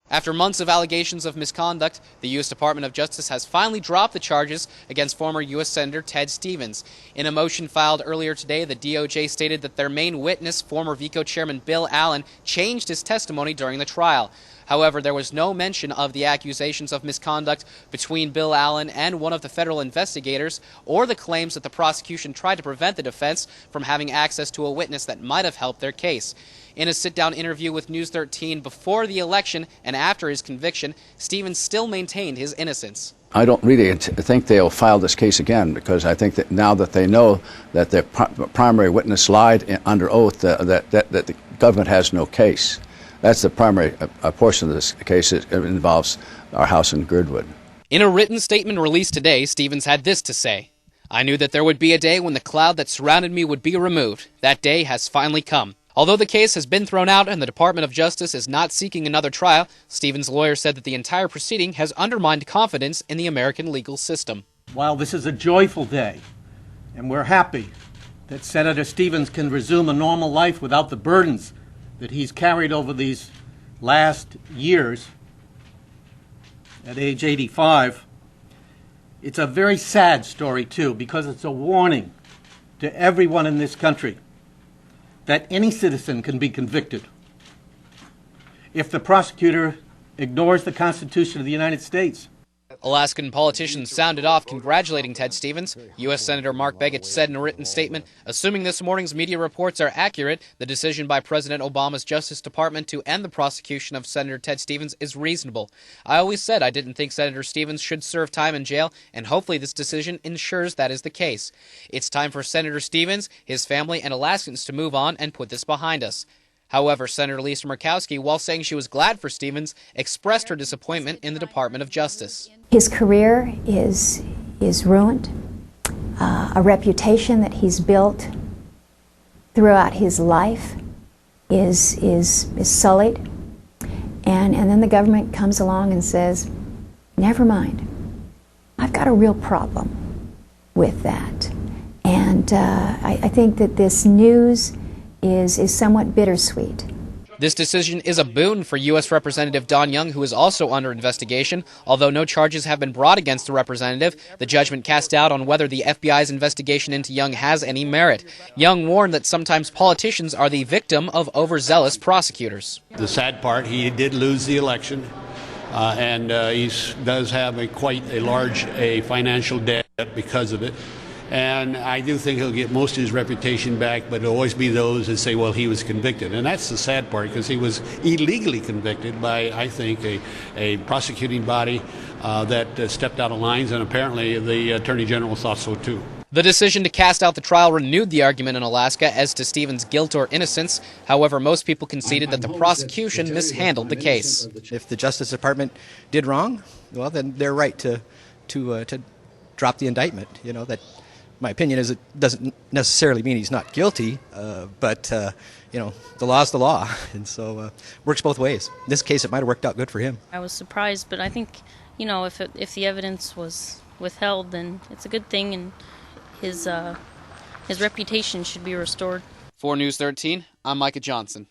After months of allegations of misconduct, the U.S. Department of Justice has finally dropped the charges against former U.S. Senator Ted Stevens. In a motion filed earlier today, the DOJ stated that their main witness, former VICO Chairman Bill Allen, changed his testimony during the trial. However, there was no mention of the accusations of misconduct between Bill Allen and one of the federal investigators, or the claims that the prosecution tried to prevent the defense from having access to a witness that might have helped their case. In a sit-down interview with News 13 before the election and after his conviction, Stevens still maintained his innocence. I don't really think they'll file this case again, because I think that now that they know that their primary witness lied under oath, that the government has no case. That's the primary portion of this case. It involves our house in Girdwood. In a written statement released today, Stevens had this to say: "I knew that there would be a day when the cloud that surrounded me would be removed. That day has finally come." Although the case has been thrown out and the Department of Justice is not seeking another trial, Stevens' lawyer said that the entire proceeding has undermined confidence in the American legal system. While this is a joyful day, and we're happy that Senator Stevens can resume a normal life without the burdens that he's carried over these last years at age 85, it's a very sad story, too, because it's a warning to everyone in this country that any citizen can be convicted if the prosecutor ignores the Constitution of the United States. Alaskan politicians sounded off congratulating Ted Stevens. U.S. Senator Mark Begich said in a written statement, "Assuming this morning's media reports are accurate, the decision by President Obama's Justice Department to end the prosecution of Senator Ted Stevens is reasonable. I always said I didn't think Senator Stevens should serve time in jail, and hopefully this decision ensures that is the case. It's time for Senator Stevens, his family, and Alaskans to move on and put this behind us." However, Senator Lisa Murkowski, while saying she was glad for Stevens, expressed her disappointment in the Department of Justice. His career is ruined. A reputation that he's built throughout his life is sullied. And then the government comes along and says, never mind, I've got a real problem with that. And I think that this news is somewhat bittersweet. This decision is a boon for U.S. Representative Don Young, who is also under investigation. Although no charges have been brought against the representative, the judgment cast doubt on whether the FBI's investigation into Young has any merit. Young warned that sometimes politicians are the victim of overzealous prosecutors. The sad part, he did lose the election, and he does have quite a large financial debt because of it. And I do think he'll get most of his reputation back, but there'll always be those that say, well, he was convicted. And that's the sad part, because he was illegally convicted by, I think, a prosecuting body that stepped out of lines, and apparently the Attorney General thought so too. The decision to cast out the trial renewed the argument in Alaska as to Stevens' guilt or innocence. However, most people conceded that the prosecution mishandled the case. If the Justice Department did wrong, well, then they're right to drop the indictment. You know, that my opinion is it doesn't necessarily mean he's not guilty, but you know, the law's the law, and so works both ways. In this case, it might have worked out good for him. I was surprised, but I think, you know, if the evidence was withheld, then it's a good thing, and his reputation should be restored. For News 13, I'm Micah Johnson.